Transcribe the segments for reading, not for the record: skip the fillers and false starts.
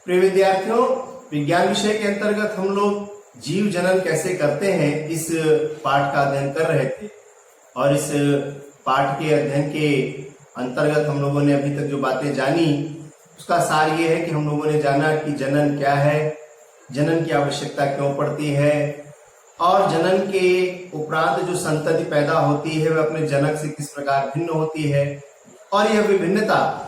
प्रिय विद्यार्थियों, विज्ञान विषय के अंतर्गत हम लोग जीव जनन कैसे करते हैं इस पाठ का अध्ययन कर रहे थे। और इस पाठ के अध्ययन के अंतर्गत हम लोगों ने अभी तक जो बातें जानी उसका सार ये है कि हम लोगों ने जाना कि जनन क्या है, जनन की आवश्यकता क्यों पड़ती है, और जनन के उपरांत जो संतति पैदा होती है वह अपने जनक से किस प्रकार भिन्न होती है, और यह विभिन्नता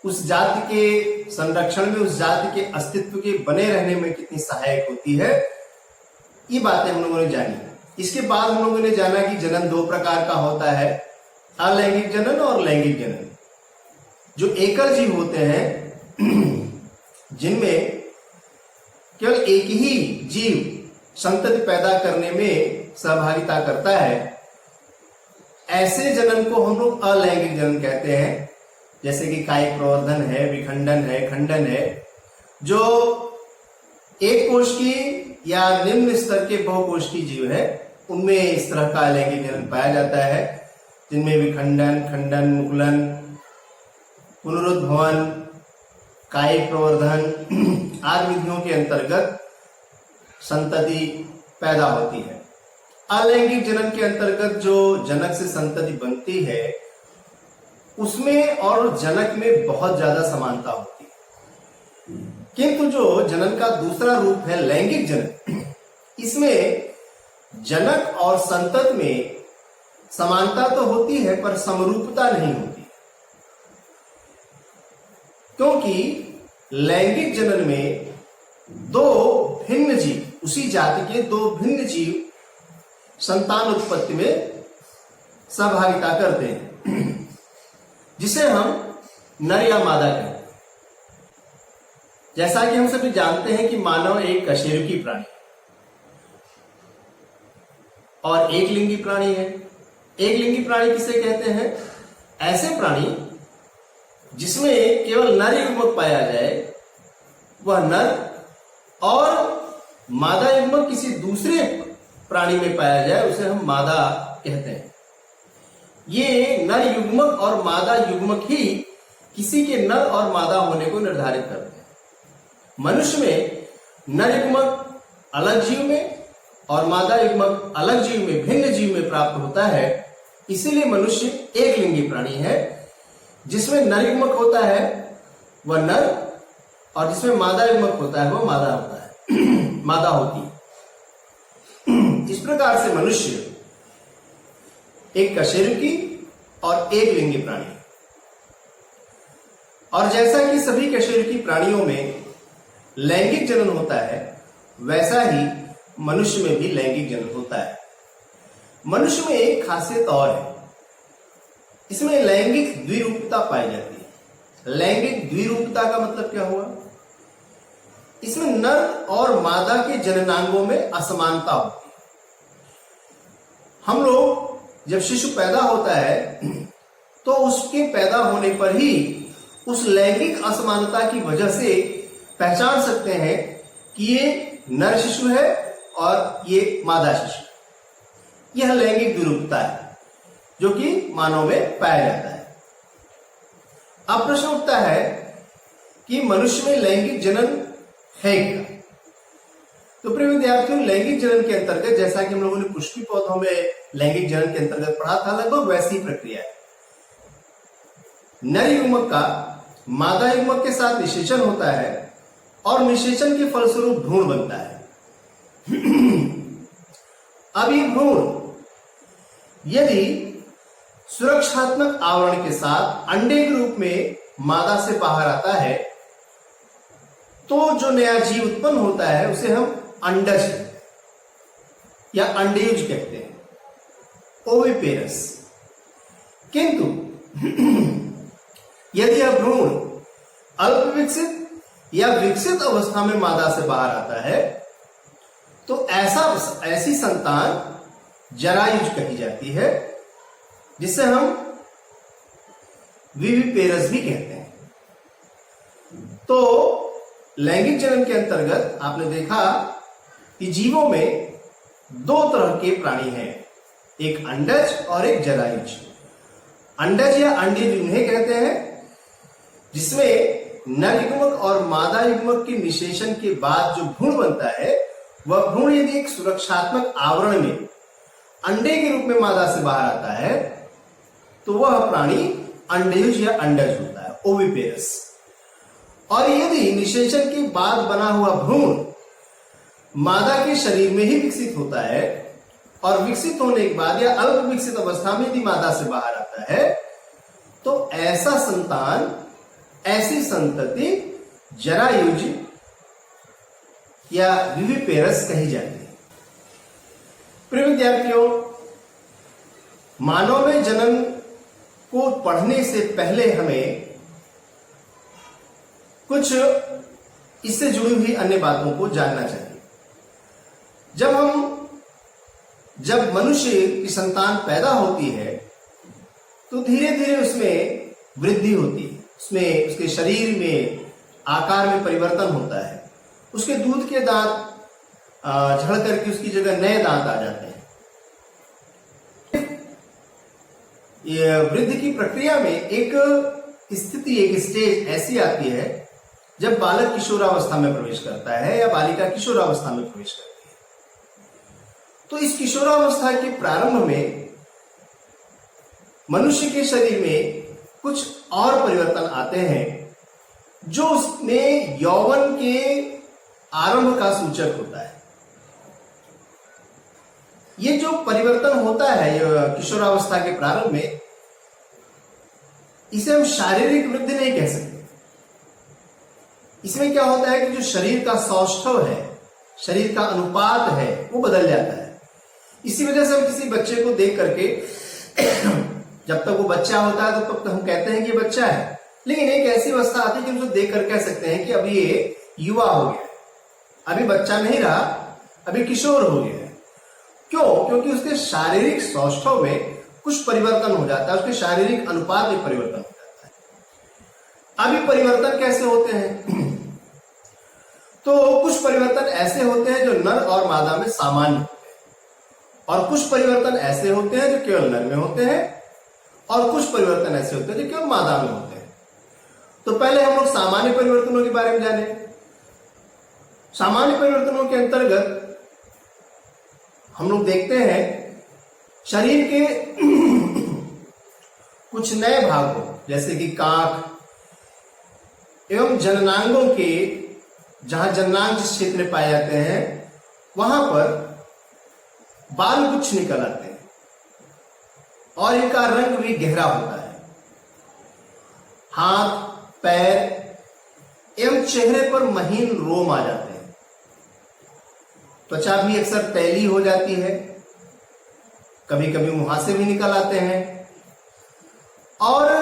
उस जाति के संरक्षण में, उस जाति के अस्तित्व के बने रहने में कितनी सहायक होती है। ये बातें हम लोगों ने जानी। इसके बाद हम लोगों ने जाना कि जनन दो प्रकार का होता है, अलैंगिक जनन और लैंगिक जनन। जो एकल जीव होते हैं जिनमें केवल एक ही जीव संतति पैदा करने में सहभागिता करता है, ऐसे जनन को हम लोग अलैंगिक जनन कहते हैं। जैसे कि कायिक प्रवर्धन है, विखंडन है, खंडन है। जो एक कोश की या निम्न स्तर के बहुकोष्ठीय जीव है उनमें इस तरह का अलैंगिक जनन पाया जाता है, जिनमें विखंडन, खंडन, मुकुलन, पुनरुद्भवन, कायिक प्रवर्धन आदि विधियों के अंतर्गत संतति पैदा होती है। अलैंगिक जनन के अंतर्गत जो जनक से संतति बनती है उसमें और जनक में बहुत ज्यादा समानता होती है। किंतु जो जनन का दूसरा रूप है लैंगिक जनन, इसमें जनक और संतत में समानता तो होती है पर समरूपता नहीं होती, क्योंकि लैंगिक जनन में दो भिन्न जीव, उसी जाति के दो भिन्न जीव संतान उत्पत्ति में सहभागिता करते हैं, जिसे हम नर या मादा कहते हैं। जैसा कि हम सभी जानते हैं कि मानव एक कशेरुकी प्राणी और एक लिंगी प्राणी है। एक लिंगी प्राणी किसे कहते हैं? ऐसे प्राणी जिसमें केवल नर युग्मक पाया जाए वह नर, और मादा युग्मक किसी दूसरे प्राणी में पाया जाए उसे हम मादा कहते हैं। ये नर युग्मक और मादा युग्मक ही किसी के नर और मादा होने को निर्धारित करते हैं। मनुष्य में नर युग्मक अलग जीव में और मादा युग्मक अलग जीव में, भिन्न जीव में प्राप्त होता है। इसीलिए मनुष्य एक लिंगी प्राणी है, जिसमें नर युग्मक होता है वह नर, और जिसमें मादा युग्मक होता है वह मादा होता है मादा होती है। इस प्रकार से मनुष्य एक कशेरुकी और एक लिंगी प्राणी है। और जैसा कि सभी कशेरुकी प्राणियों में लैंगिक जनन होता है, वैसा ही मनुष्य में भी लैंगिक जनन होता है। मनुष्य में एक खासियत और है, इसमें लैंगिक द्विरूपता पाई जाती है। लैंगिक द्विरूपता का मतलब क्या हुआ? इसमें नर और मादा के जननांगों में असमानता होती है। हम लोग जब शिशु पैदा होता है तो उसके पैदा होने पर ही उस लैंगिक असमानता की वजह से पहचान सकते हैं कि ये नर शिशु है और ये मादा शिशु। यह लैंगिक द्विरूपता है जो कि मानव में पाया जाता है। अब प्रश्न उठता है कि मनुष्य में लैंगिक जनन है क्या? तो प्रिय विद्यार्थियों, लैंगिक जनन के अंतर्गत, जैसा कि हम लोगों ने पुष्पी पौधों में लैंगिक जनन के अंतर्गत पढ़ा था, लगभग वैसी प्रक्रिया है। नर युग्मक का मादा युग्मक के साथ निषेचन होता है और निषेचन के फलस्वरूप भ्रूण बनता है। अब ये भ्रूण यदि सुरक्षात्मक आवरण के साथ अंडे के रूप में मादा से बाहर आता है तो जो नया जीव उत्पन्न होता है उसे हम अंडज या अंडेयुज कहते हैं, ओविपेरस। किंतु यदि यह भ्रूण अल्प विकसित या विकसित अवस्था में मादा से बाहर आता है तो ऐसी संतान जरायुज कही जाती है, जिसे हम विविपेरस भी कहते हैं। तो लैंगिक जनन के अंतर्गत आपने देखा कि जीवों में दो तरह के प्राणी हैं, एक अंडज और एक जरायुज। अंडज या अंडेज उन्हें कहते हैं जिसमें नर युग्मक और मादा युग्मक के निषेचन के बाद जो भ्रूण बनता है, वह भ्रूण यदि एक सुरक्षात्मक आवरण में अंडे के रूप में मादा से बाहर आता है तो वह प्राणी अंडयुज या अंडज होता है, ओविपेरस। और यदि निषेचन के बाद बना हुआ भ्रूण मादा के शरीर में ही विकसित होता है और विकसित होने के बाद या अल्प विकसित अवस्था में यदि मादा से बाहर आता है तो ऐसा संतान, ऐसी संतति जरायुज या विविपेरस कही जाती है। प्रिय विद्यार्थियों, मानव में जन्म को पढ़ने से पहले हमें कुछ इससे जुड़ी हुई अन्य बातों को जानना चाहिए। जब मनुष्य की संतान पैदा होती है तो धीरे धीरे उसमें वृद्धि होती है, उसमें उसके शरीर में आकार में परिवर्तन होता है, उसके दूध के दांत झड़ करके उसकी जगह नए दांत आ जाते हैं। ये वृद्धि की प्रक्रिया में एक स्थिति, एक स्टेज ऐसी आती है जब बालक किशोरावस्था में प्रवेश करता है या बालिका किशोरावस्था में प्रवेश करती है। तो इस किशोरावस्था के प्रारंभ में मनुष्य के शरीर में कुछ और परिवर्तन आते हैं जो उसमें यौवन के आरंभ का सूचक होता है। ये जो परिवर्तन होता है किशोरावस्था के प्रारंभ में, इसे हम शारीरिक वृद्धि नहीं कह सकते। इसमें क्या होता है कि जो शरीर का सौष्ठव है, शरीर का अनुपात है, वो बदल जाता है। इसी वजह से हम किसी बच्चे को देख करके जब तक वो बच्चा होता है तब तक हम कहते हैं कि ये बच्चा है, लेकिन एक ऐसी अवस्था आती है कि हम उसे देख कर कह सकते हैं कि अभी ये युवा हो गया, अभी बच्चा नहीं रहा, अभी किशोर हो गया है। क्यों? क्योंकि उसके शारीरिक सौष्ठव में कुछ परिवर्तन हो जाता है, उसके शारीरिक अनुपात में परिवर्तन हो जाता है। अभी परिवर्तन कैसे होते हैं? तो कुछ परिवर्तन ऐसे होते हैं जो नर और मादा में सामान्य होते हैं, और कुछ परिवर्तन ऐसे होते हैं जो केवल नर में होते हैं, और कुछ परिवर्तन ऐसे होते हैं जो केवल मादा में होते हैं। तो पहले हम लोग सामान्य परिवर्तनों के बारे में जाने। सामान्य परिवर्तनों के अंतर्गत हम लोग देखते हैं शरीर के कुछ नए भागों जैसे कि कांख एवं जननांगों के, जहां जननांग जिस क्षेत्र में पाए जाते हैं वहां पर बाल गुच्छ निकल आते हैं और इनका रंग भी गहरा होता है। हाथ, पैर एवं चेहरे पर महीन रोम आ जाते हैं। त्वचा भी अक्सर तैली हो जाती है, कभी कभी मुहासे भी निकल आते हैं, और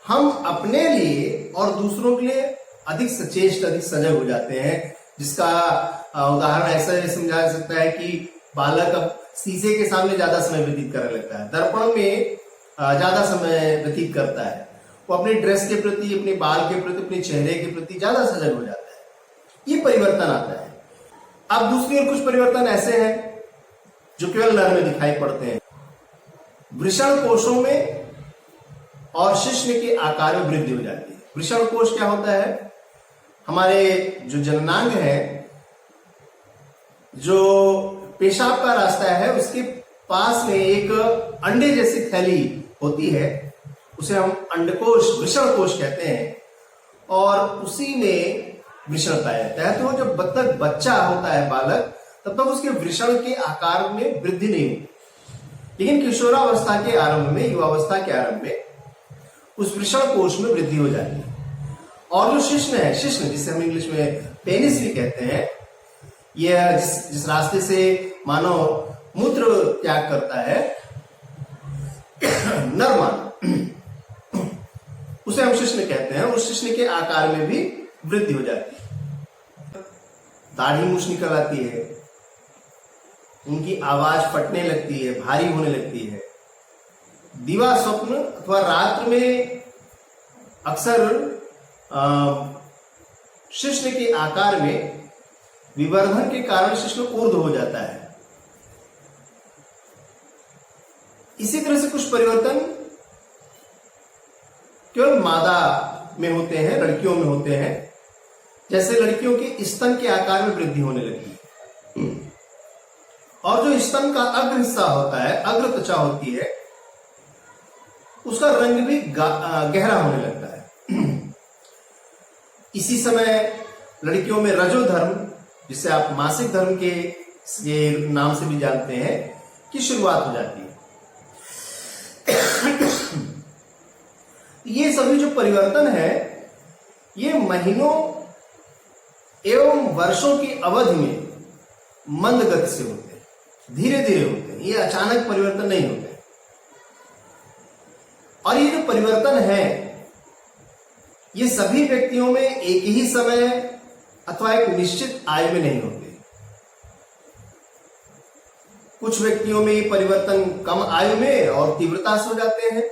हम अपने लिए और दूसरों के लिए अधिक सचेष्ट, अधिक सजग हो जाते हैं। जिसका उदाहरण ऐसा समझा जा सकता है कि बालक अब शीशे के सामने ज्यादा समय व्यतीत करने लगता है, दर्पण में ज्यादा समय व्यतीत करता है, वो अपने ड्रेस के प्रति, अपने बाल के प्रति, अपने चेहरे के प्रति ज्यादा सजग हो जाता है। ये परिवर्तन आता है। अब दूसरी ओर कुछ परिवर्तन ऐसे हैं जो केवल नर में दिखाई पड़ते हैं। वृषण कोशों में और शिश्न के आकार में वृद्धि हो जाती है। वृषण कोश क्या होता है? हमारे जो जननांग है, जो पेशाब का रास्ता है, उसके पास में एक अंडे जैसी थैली होती है, उसे हम अंडकोश, वृषण कोश कहते हैं, और उसी में वृषण पाया जाता है। तो जब तक बच्चा होता है बालक, तब तक उसके वृषण के आकार में वृद्धि नहीं होती, लेकिन किशोरावस्था के आरंभ में, युवावस्था के आरंभ में उस वृषण कोश में वृद्धि हो जाती है। और जो शिश्न है, शिश्न जिसे हम इंग्लिश में पेनिस भी कहते हैं, यह जिस रास्ते से मानव मूत्र त्याग करता है, नर मानव, उसे हम शिश्न कहते हैं। उस शिश्न के आकार में भी वृद्धि हो जाती है। दाढ़ी मूछ निकल आती है, उनकी आवाज फटने लगती है, भारी होने लगती है। दिवा स्वप्न अथवा रात्र में अक्सर शिश्न के आकार में विवर्धन के कारण शिश्न ऊर्ध्व हो जाता है। इसी तरह से कुछ परिवर्तन केवल मादा में होते हैं, लड़कियों में होते हैं। जैसे लड़कियों के स्तन के आकार में वृद्धि होने लगती है और जो स्तन का अग्र हिस्सा होता है, अग्र त्वचा होती है, उसका रंग भी गहरा होने लगता है। इसी समय लड़कियों में रजोधर्म, जिसे आप मासिक धर्म के नाम से भी जानते हैं, की शुरुआत हो जाती है। ये सभी जो परिवर्तन है ये महीनों एवं वर्षों की अवधि में मंद गति से होते हैं, धीरे धीरे होते हैं, ये अचानक परिवर्तन नहीं होते। और ये जो परिवर्तन है ये सभी व्यक्तियों में एक ही समय अथवा एक निश्चित आयु में नहीं होते। कुछ व्यक्तियों में ये परिवर्तन कम आयु में और तीव्रता से हो जाते हैं,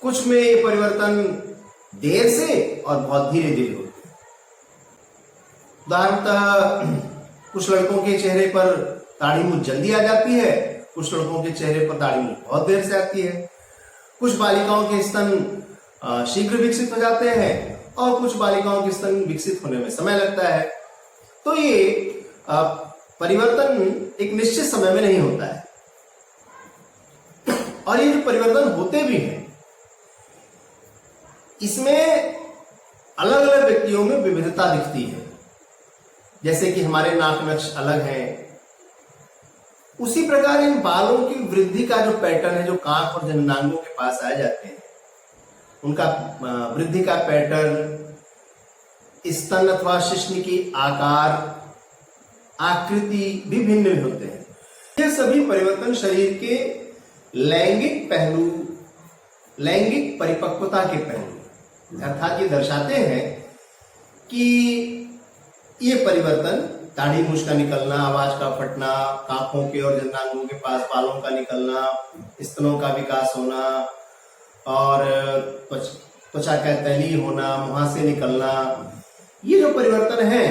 कुछ में ये परिवर्तन देर से और बहुत धीरे धीरे होते हैं। उदाहरणतः कुछ लड़कों के चेहरे पर दाढ़ी मूंछ जल्दी आ जाती है, कुछ लड़कों के चेहरे पर दाढ़ी मूंछ बहुत देर से आती है। कुछ बालिकाओं के स्तन शीघ्र विकसित हो जाते हैं और कुछ बालिकाओं के स्तन विकसित होने में समय लगता है। तो ये परिवर्तन एक निश्चित समय में नहीं होता है। और ये जो परिवर्तन होते भी हैं इसमें अलग अलग व्यक्तियों में विविधता दिखती है। जैसे कि हमारे नाक नक्श अलग हैं, उसी प्रकार इन बालों की वृद्धि का जो पैटर्न है, जो कांख और जननांगों के पास आ जाते हैं, उनका वृद्धि का पैटर्न, स्तन अथवा शिश्न की आकार, आकृति भी भिन्न होते हैं। ये सभी परिवर्तन शरीर के लैंगिक पहलू, लैंगिक परिपक्वता के पहलू अर्थात ये दर्शाते हैं कि ये परिवर्तन, दाढ़ी मूंछ का निकलना, आवाज का फटना, कांखों के और जननांगों के पास बालों का निकलना, स्तनों का विकास होना और त्वचा का तैलीय होना, मुहासे निकलना, ये जो परिवर्तन है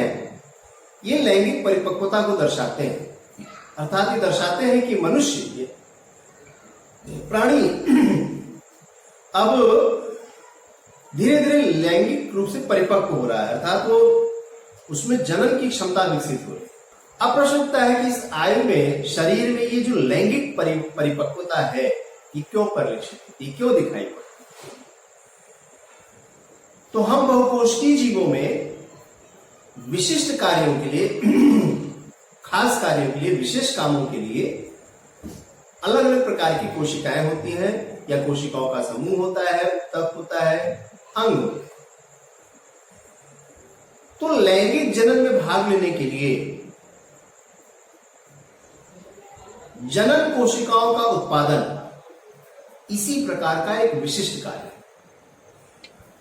ये लैंगिक परिपक्वता को दर्शाते हैं। अर्थात ये दर्शाते हैं कि मनुष्य, प्राणी अब धीरे धीरे लैंगिक रूप से परिपक्व हो रहा है, अर्थात वो उसमें जनन की क्षमता विकसित हो रही है। अब प्रश्न उठता है कि इस आयु में शरीर में ये जो लैंगिक परिपक्वता है ये क्यों परिलक्षित होती, ये क्यों दिखाई पड़ती? तो हम बहुकोशिकीय जीवों में विशिष्ट कार्यों के लिए, खास कार्यों के लिए, विशेष कामों के लिए अलग अलग प्रकार की कोशिकाएं होती हैं या कोशिकाओं का समूह होता है, तब होता है, अंग होते हैं। तो लैंगिक जनन में भाग लेने के लिए जनन कोशिकाओं का उत्पादन इसी प्रकार का एक विशिष्ट कार्य है।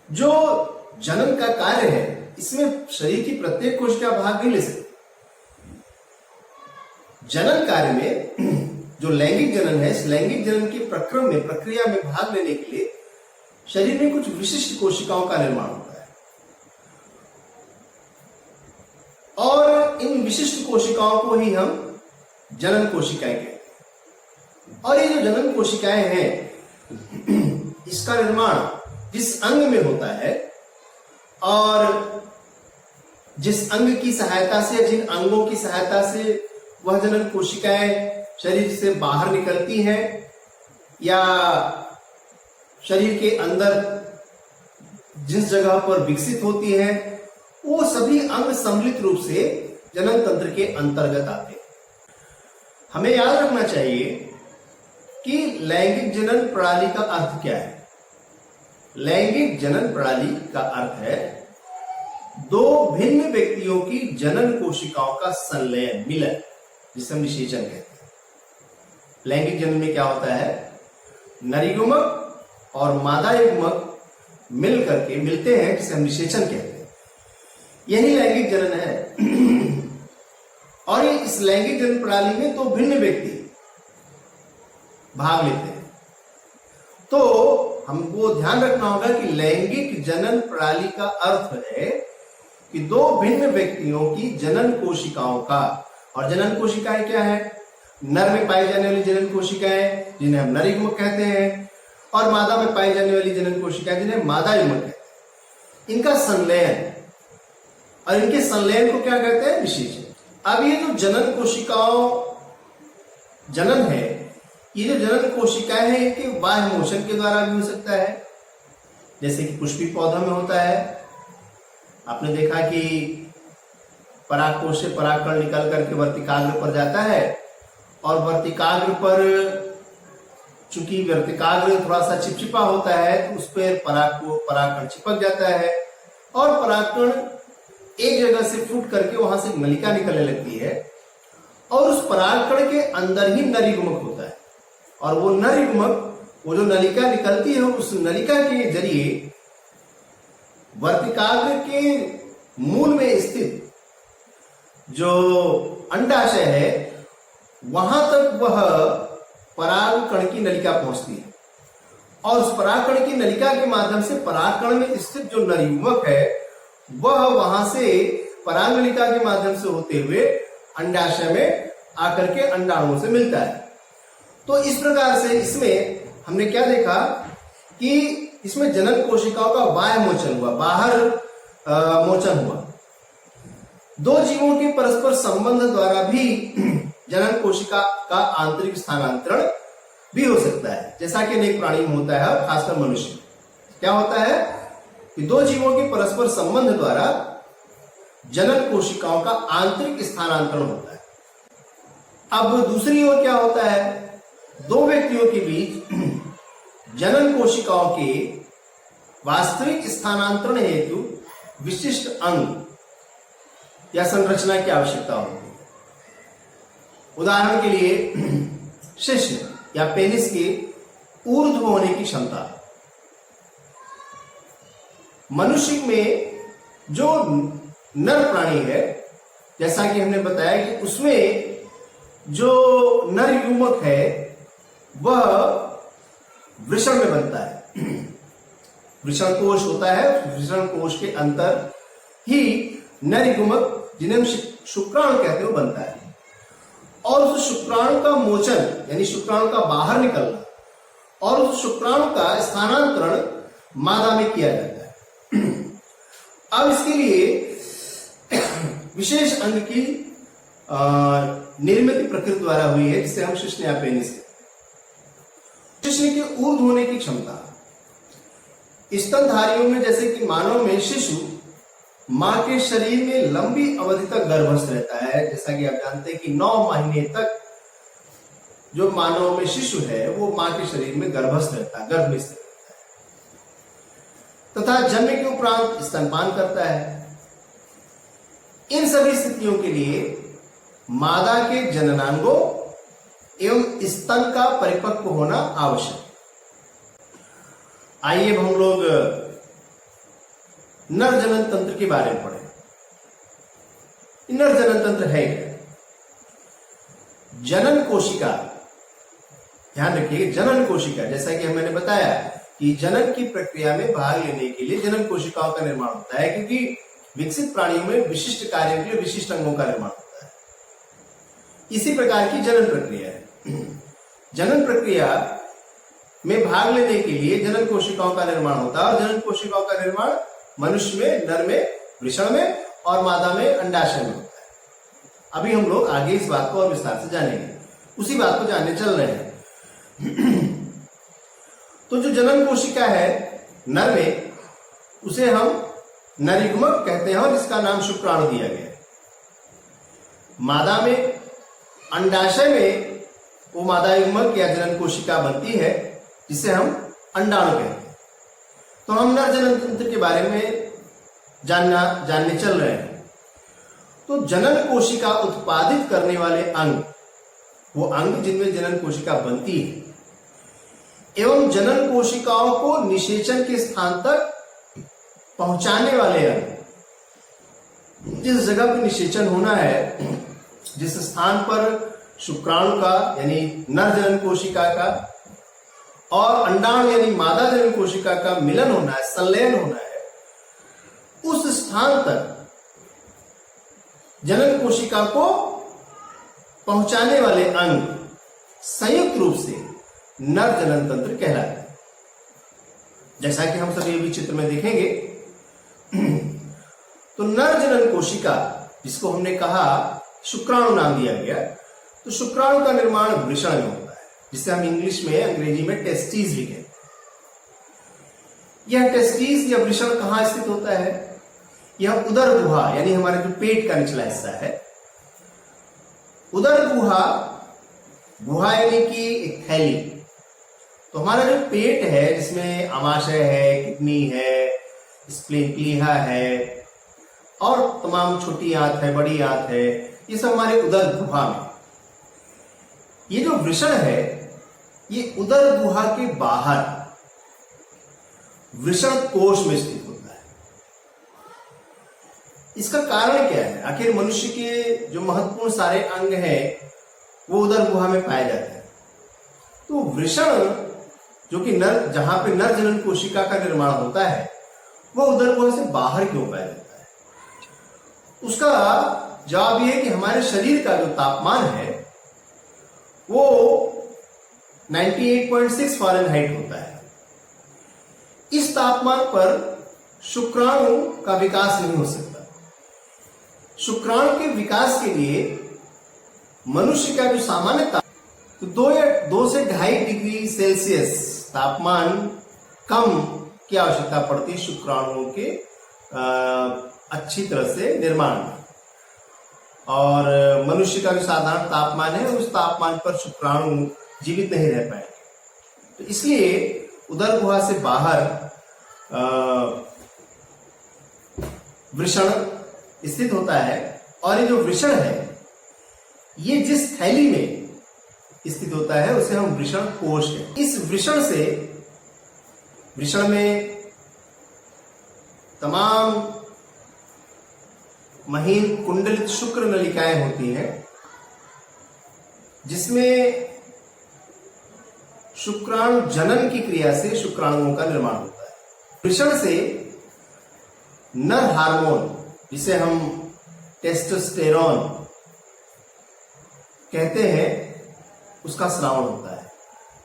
जो जनन का कार्य है इसमें शरीर की प्रत्येक कोशिका भाग नहीं ले सकती। जनन कार्य में जो लैंगिक जनन है, इस लैंगिक जनन के प्रक्रम में, प्रक्रिया में भाग लेने के लिए शरीर में कुछ विशिष्ट कोशिकाओं का निर्माण होता है और इन विशिष्ट कोशिकाओं को ही हम जनन कोशिकाएं कहते हैं। और ये जो जनन कोशिकाएं हैं इसका निर्माण जिस अंग में होता है और जिस अंग की सहायता से, जिन अंगों की सहायता से वह जनन कोशिकाएं शरीर से बाहर निकलती हैं या शरीर के अंदर जिस जगह पर विकसित होती है, वो सभी अंग सम्मिलित रूप से जनन तंत्र के अंतर्गत आते हैं। हमें याद रखना चाहिए कि लैंगिक जनन प्रणाली का अर्थ क्या है। लैंगिक जनन प्रणाली का अर्थ है दो भिन्न व्यक्तियों की जनन कोशिकाओं का संलयन, मिलन, जिसे हम निषेचन कहते हैं। लैंगिक जनन में क्या होता है, नरयुग्मक और मादा युग्मक मिल करके मिलते हैं, जिसे हम निषेचन कहते हैं। यही लैंगिक जनन है। और ये इस लैंगिक जनन प्रणाली में दो भिन्न व्यक्ति भाग लेते हैं। तो हमको ध्यान रखना होगा कि लैंगिक जनन प्रणाली का अर्थ है कि दो भिन्न व्यक्तियों की जनन कोशिकाओं का, और जनन कोशिकाएं क्या है, नर में पाई जाने वाली जनन कोशिकाएं जिन्हें हम नर युग्मक कहते हैं और मादा में पाई जाने वाली जनन कोशिकाएं जिन्हें मादा युग्मक कहते हैं। इनका संलयन, और इनके संलयन को क्या कहते हैं? निषेचन। अब ये जो जनन कोशिकाओं जनन है, ये जो जनन कोशिकाएं हैं, इनके बाह्य मोशन के द्वारा भी हो सकता है, जैसे कि पुष्पी पौधा में होता है। आपने देखा कि परागकोश से परागकण निकल करके वर्तिकाग्र पर जाता है, और वर्तिकाग्र पर चूंकि वर्तिकाग्र थोड़ा सा चिपचिपा होता है, तो उस पर परागकण चिपक जाता है, और परागकण एक जगह से फूट करके वहां से नलिका निकलने लगती है, और उस परागकण के अंदर ही नरयुग्मक होता है, और वो नरयुग्मक, वो जो नलिका निकलती है, उस नलिका के जरिए वर्तिकाग्र के मूल में स्थित जो अंडाशय है, वहां तक वह परागकण की नलिका पहुंचती है, और उस परागकण की नलिका के माध्यम से परागकण में स्थित जो नरयुग्मक है, वह वहां से परागनलिका के माध्यम से होते हुए अंडाशय में आकर के अंडाणुओं से मिलता है। तो इस प्रकार से इसमें हमने क्या देखा कि इसमें जनन कोशिकाओं का बाह्य मोचन हुआ, बाहर मोचन हुआ। दो जीवों के परस्पर संबंध द्वारा भी जनन कोशिका का आंतरिक स्थानांतरण भी हो सकता है, जैसा कि अनेक प्राणी में होता है, और खासकर मनुष्य। क्या होता है कि दो जीवों के परस्पर संबंध द्वारा जनन कोशिकाओं का आंतरिक स्थानांतरण होता है। अब दूसरी ओर क्या होता है, दो व्यक्तियों के बीच जनन कोशिकाओं के वास्तविक स्थानांतरण हेतु विशिष्ट अंग या संरचना की आवश्यकता होती है। उदाहरण के लिए शिश्न या पेनिस के ऊर्ध्व होने की क्षमता। मनुष्य में जो नर प्राणी है, जैसा कि हमने बताया कि उसमें जो नर युग्मक है वह वृषण में बनता है। वृषण कोश होता है, वृषण कोश के अंदर ही नर युग्मक, जिन्हें हम शुक्राणु कहते हैं, बनता है। और उस शुक्राणु का मोचन यानी शुक्राणु का बाहर निकलना और उस शुक्राणु का स्थानांतरण मादा में किया जाता है। अब इसके लिए विशेष अंग की निर्मित प्रकृति द्वारा हुई है, जिसे हम शिश्न या पेनिस कहते हैं। शिश्न के ऊर्ध्व होने की क्षमता। स्तनधारियों में जैसे कि मानव में शिशु मां के शरीर में लंबी अवधि तक गर्भस्थ रहता है। जैसा कि आप जानते हैं कि 9 महीने तक जो मानव में शिशु है वो मां के शरीर में गर्भस्थ रहता है, गर्भ में स्थित रहता है, तथा जन्म के उपरांत स्तनपान करता है। इन सभी स्थितियों के लिए मादा के जननांगों एवं स्तन का परिपक्व होना आवश्यक। आइए अब हम लोग नर जनन तंत्र के बारे में पढ़ें। नर जनन तंत्र है क्या? जनन कोशिका, ध्यान रखिए, जनन कोशिका, जैसा कि मैंने बताया कि जनन की प्रक्रिया में भाग लेने के लिए जनन कोशिकाओं का निर्माण होता है, क्योंकि विकसित प्राणियों में विशिष्ट कार्यों के लिए विशिष्ट अंगों का निर्माण होता है। इसी प्रकार की जनन प्रक्रिया है। जनन प्रक्रिया में भाग लेने के लिए जनन कोशिकाओं का निर्माण होता है, और जनन कोशिकाओं का निर्माण मनुष्य में, नर में वृषण में, और मादा में अंडाशय में होता है। अभी हम लोग आगे इस बात को और विस्तार से जानेंगे, उसी बात को जानने चल रहे हैं। तो जो जनन कोशिका है नर में, उसे हम नरयुग्मक कहते हैं, और इसका नाम शुक्राणु दिया गया है। मादा में अंडाशय में वो मादा युग्मक या जनन कोशिका बनती है, जिसे हम अंडाणु कहते हैं। तो हम नर जनन तंत्र के बारे में जानने चल रहे हैं। तो जनन कोशिका उत्पादित करने वाले अंग, वो अंग जिनमें जनन कोशिका बनती है, एवं जनन कोशिकाओं को निषेचन के स्थान तक पहुंचाने वाले अंग। जिस जगह पर निषेचन होना है, जिस स्थान पर शुक्राणु का यानी नर जनन कोशिका का और अंडाणु यानी मादा जनन कोशिका का मिलन होना है, संलयन होना है, उस स्थान तक जनन कोशिका को पहुंचाने वाले अंग संयुक्त रूप से नर जनन तंत्र कहलाते हैं। जैसा कि हम सभी अभी चित्र में देखेंगे, तो नर जनन कोशिका, जिसको हमने कहा शुक्राणु नाम दिया गया, तो शुक्राणु का निर्माण वृषण में होता है, जिसे हम इंग्लिश में, अंग्रेजी में टेस्टिस भी कहते हैं। यह टेस्टिस या वृषण कहां स्थित होता है? यह उदर गुहा, यानी हमारे जो पेट का निचला हिस्सा है, उदर गुहा, गुहा यानी कि एक थैली। तो हमारा जो पेट है, जिसमें आमाशय है, किडनी है, स्प्लीन, प्लीहा है और तमाम छोटी आंत है, बड़ी आंत है, ये सब हमारे उदर गुहा में। ये जो वृषण है, ये उदर गुहा के बाहर वृषण कोश में स्थित होता है। इसका कारण क्या है? आखिर मनुष्य के जो महत्वपूर्ण सारे अंग हैं वो उदर गुहा में पाए जाते हैं। तो वृषण, जो कि नर, जहां पे नर जनन कोशिका का निर्माण होता है, वो उदर गुहा से बाहर क्यों पाया जाता है? उसका जवाब यह है कि हमारे शरीर का जो तापमान है वो 98.6 फ़ारेनहाइट होता है। इस तापमान पर शुक्राणु का विकास नहीं हो सकता। शुक्राणु के विकास के लिए मनुष्य का जो सामान्य तापमान, तो 2 से 2.5 डिग्री सेल्सियस तापमान कम की आवश्यकता पड़ती है शुक्राणुओं के अच्छी तरह से निर्माण में। और मनुष्य का जो साधारण तापमान है, उस तापमान पर शुक्राणु जीवित नहीं रह पाएंगे। तो इसलिए उदर गुहा से बाहर वृषण स्थित होता है। और ये जो वृषण है, ये जिस थैली में स्थित होता है उसे हम वृषण कोश कहते हैं। इस वृषण से, वृषण में तमाम महीन कुंडलित शुक्र नलिकाएं होती हैं, जिसमें शुक्राणु जनन की क्रिया से शुक्राणुओं का निर्माण होता है। वृषण से नर हार्मोन, जिसे हम टेस्टोस्टेरोन कहते हैं, उसका स्रावन होता है।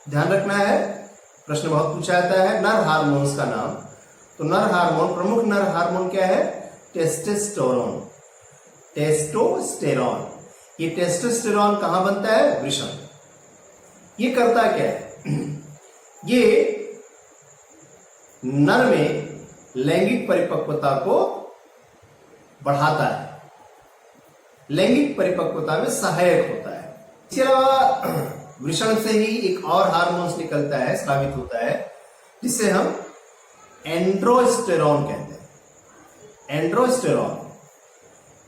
ध्यान रखना है, प्रश्न बहुत पूछा जाता है नर हार्मोन्स का नाम। तो नर हार्मोन, प्रमुख नर हार्मोन क्या है? टेस्टोस्टेरोन। टेस्टोस्टेरोन, ये टेस्टोस्टेरोन कहां बनता है? वृषण। ये करता क्या है? ये नर में लैंगिक परिपक्वता को बढ़ाता है, लैंगिक परिपक्वता में सहायक होता है। इसके अलावा वृषण से ही एक और हार्मोन्स निकलता है, स्रावित होता है, जिसे हम एंड्रोस्टेरोन कहते हैं। एंड्रोस्टेरोन,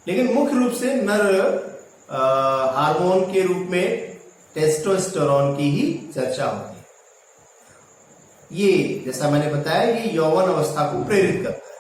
लेकिन मुख्य रूप से नर हार्मोन के रूप में टेस्टोस्टेरोन की ही चर्चा होती है। ये, जैसा मैंने बताया, ये यौवन अवस्था को प्रेरित करता है।